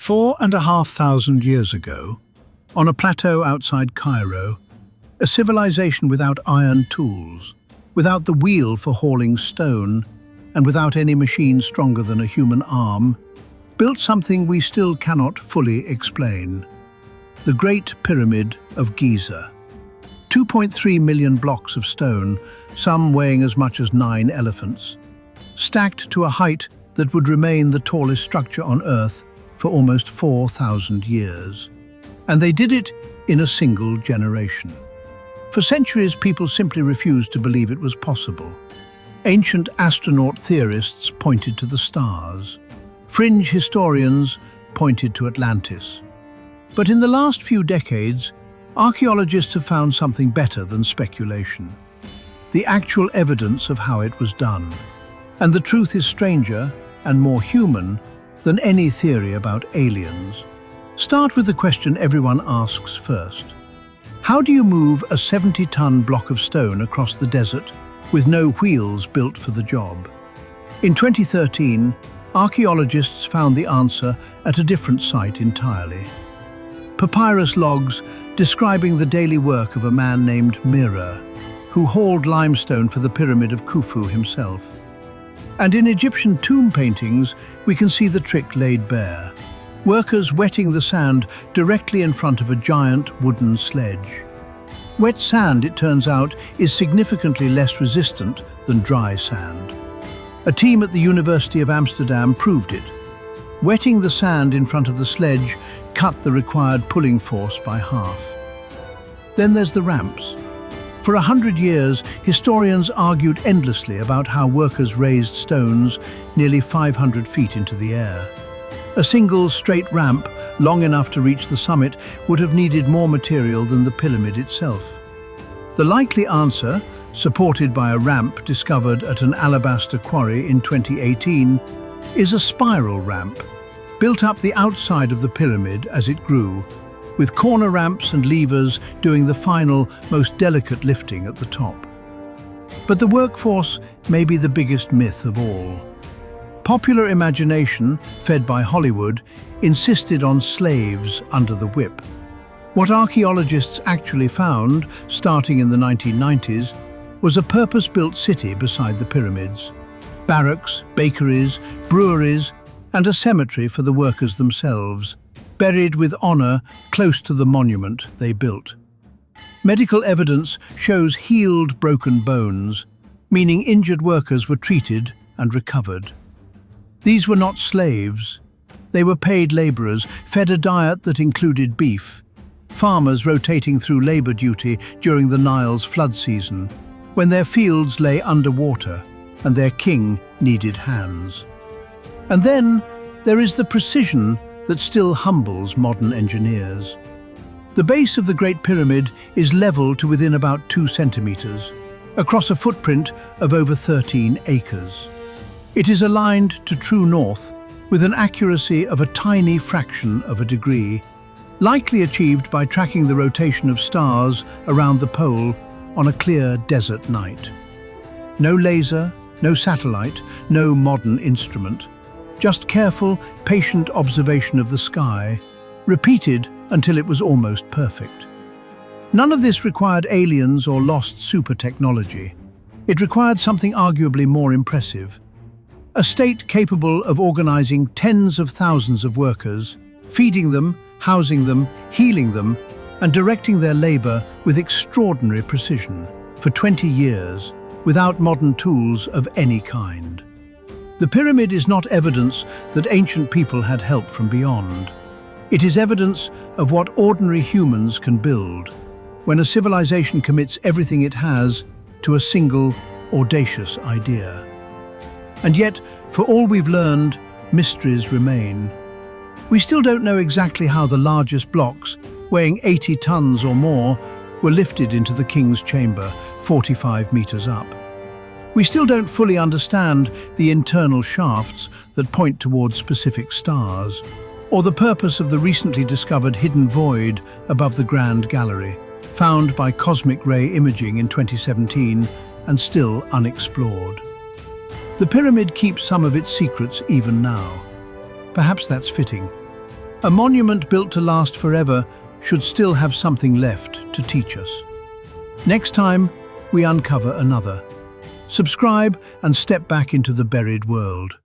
4,500 years ago, on a plateau outside Cairo, a civilization without iron tools, without the wheel for hauling stone, and without any machine stronger than a human arm, built something we still cannot fully explain. The Great Pyramid of Giza. 2.3 million blocks of stone, some weighing as much as 9 elephants, stacked to a height that would remain the tallest structure on Earth for almost 4,000 years. And they did it in a single generation. For centuries, people simply refused to believe it was possible. Ancient astronaut theorists pointed to the stars. Fringe historians pointed to Atlantis. But in the last few decades, archaeologists have found something better than speculation. The actual evidence of how it was done. And the truth is stranger and more human than any theory about aliens. Start with the question everyone asks first. How do you move a 70-ton block of stone across the desert with no wheels built for the job? In 2013, archaeologists found the answer at a different site entirely. Papyrus logs describing the daily work of a man named Mira, who hauled limestone for the Pyramid of Khufu himself. And in Egyptian tomb paintings, we can see the trick laid bare. Workers wetting the sand directly in front of a giant wooden sledge. Wet sand, it turns out, is significantly less resistant than dry sand. A team at the University of Amsterdam proved it. Wetting the sand in front of the sledge cut the required pulling force by half. Then there's the ramps. For 100 years, historians argued endlessly about how workers raised stones nearly 500 feet into the air. A single straight ramp, long enough to reach the summit, would have needed more material than the pyramid itself. The likely answer, supported by a ramp discovered at an alabaster quarry in 2018, is a spiral ramp, built up the outside of the pyramid as it grew, with corner ramps and levers doing the final, most delicate lifting at the top. But the workforce may be the biggest myth of all. Popular imagination, fed by Hollywood, insisted on slaves under the whip. What archaeologists actually found, starting in the 1990s, was a purpose-built city beside the pyramids. Barracks, bakeries, breweries, and a cemetery for the workers themselves, buried with honor close to the monument they built. Medical evidence shows healed broken bones, meaning injured workers were treated and recovered. These were not slaves. They were paid laborers, fed a diet that included beef, farmers rotating through labor duty during the Nile's flood season, when their fields lay underwater and their king needed hands. And then there is the precision that still humbles modern engineers. The base of the Great Pyramid is level to within about 2 centimeters, across a footprint of over 13 acres. It is aligned to true north with an accuracy of a tiny fraction of a degree, likely achieved by tracking the rotation of stars around the pole on a clear desert night. No laser, no satellite, no modern instrument. Just careful, patient observation of the sky, repeated until it was almost perfect. None of this required aliens or lost super technology. It required something arguably more impressive. A state capable of organizing tens of thousands of workers, feeding them, housing them, healing them, and directing their labor with extraordinary precision for 20 years without modern tools of any kind. The pyramid is not evidence that ancient people had help from beyond. It is evidence of what ordinary humans can build when a civilization commits everything it has to a single, audacious idea. And yet, for all we've learned, mysteries remain. We still don't know exactly how the largest blocks, weighing 80 tons or more, were lifted into the king's chamber, 45 meters up. We still don't fully understand the internal shafts that point towards specific stars, or the purpose of the recently discovered hidden void above the Grand Gallery, found by cosmic ray imaging in 2017 and still unexplored. The pyramid keeps some of its secrets even now. Perhaps that's fitting. A monument built to last forever should still have something left to teach us. Next time, we uncover another. Subscribe and step back into the buried world.